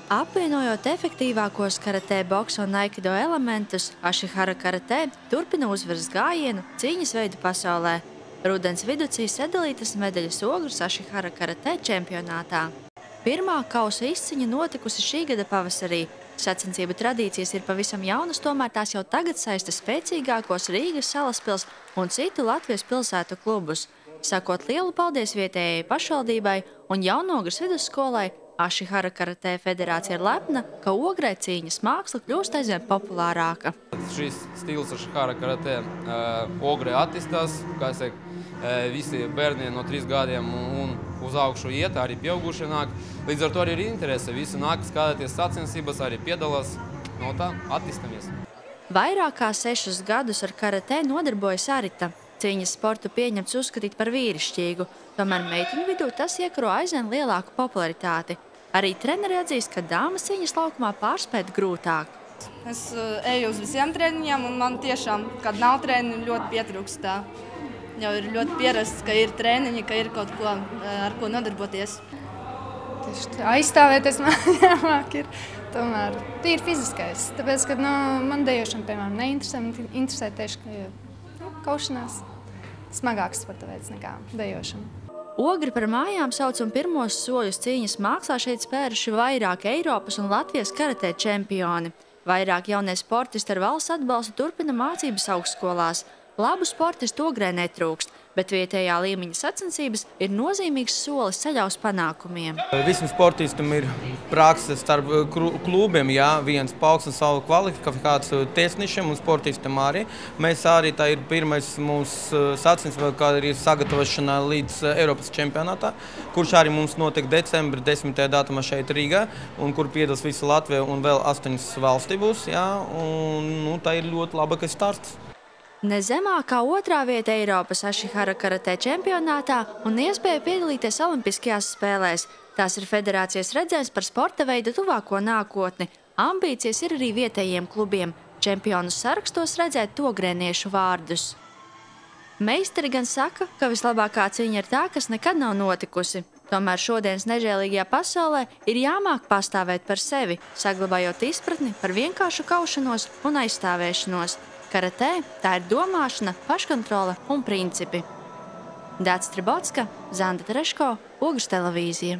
Apvienojot efektīvākos karatē, boksa un aikido elementus, Ashihara karatē turpina uzvaras gājienu cīņas veidu pasaulē. Rudens viducī sadalītas medaļas ogles Ashihara karatē čempionātā. Pirmā kausa izciņa notikusi šī gada pavasarī. Sacensību tradīcijas ir pavisam jaunas, tomēr tās jau tagad saista spēcīgākos Rīgas, Salaspils un citu Latvijas pilsētu klubus. Sakot lielu paldies vietējai pašvaldībai un Jaunogras vidusskolai, Ashihara karatē federācija ir lepna, ka ogrē cīņas māksla kļūst aizvien populārāka. Šis stils Ashihara karatē ogrē attīstās, kā es teiktu, visi bērni no 3 gadiem un uz augšu iet, arī pieaugušie nāk. Līdz ar to arī ir interese, visi nāk skatīties sacensības, arī piedalās, no tā attīstamies. Vairāk kā 6 gadus ar karatē nodarbojas Arita. Cīņas sportu pieņemts uzskatīt par vīrišķīgu, tomēr meitiņu vidū tas iekaro aizvien lielāku popularitāti. Arī treneri atzīst, ka dāmas cīņas laukumā pārspēt grūtāk. Es eju uz visiem treniņiem, un man tiešām, kad nav treniņu, ļoti pietrūkst tā. Jau ir ļoti pierasts, ka ir treniņi, ka ir kaut ko, ar ko nodarboties. Tieši aizstāvēties man ir tomēr tīri fiziskais. Tāpēc, ka man dejošana, piemēram, neinteresē, man interesē tieši kaušanās. Smagāks sporta veids nekā dejošana. Ogri par mājām sauc un pirmos soļus cīņas mākslā šeit spēruši vairāk Eiropas un Latvijas karatē čempioni. Vairāk jaunie sportisti ar valsts atbalstu turpina mācības augstskolās. Labu sportistu ogrē netrūkst, bet vietējā līmeņa sacensības ir nozīmīgs solis ceļā uz panākumiem. Visam sportistam ir prakse starp klubiem, viens paaugstina savu kvalifikāciju tiesnešiem un sportistam arī. Mēs arī, tā ir pirmais mūsu sacensība, kā ir sagatavošana līdz Eiropas čempionātā, kurš arī mums notiek decembra 10. datumā šeit Rīgā, un kur piedalās visa Latvija un vēl 8 valstības, un tā ir ļoti labākais starts. Ne zemākā 2. vieta Eiropas Ashihara karatē čempionātā un iespēja piedalīties Olimpiskajās spēlēs. Tās ir federācijas redzējums par sporta veidu tuvāko nākotni. Ambīcijas ir arī vietējiem klubiem. Čempionu sarakstos redzēt ogrēniešu vārdus. Meistari gan saka, ka vislabākā cīņa ir tā, kas nekad nav notikusi. Tomēr šodienas nežēlīgajā pasaulē ir jāmāk pastāvēt par sevi, saglabājot izpratni par vienkāršu kaušanos un aizstāvēšanos. Karatē tā ir domāšana, paškontrole un principi. Dāca Stribotska, Zanda Tereško, Ogres televīzija.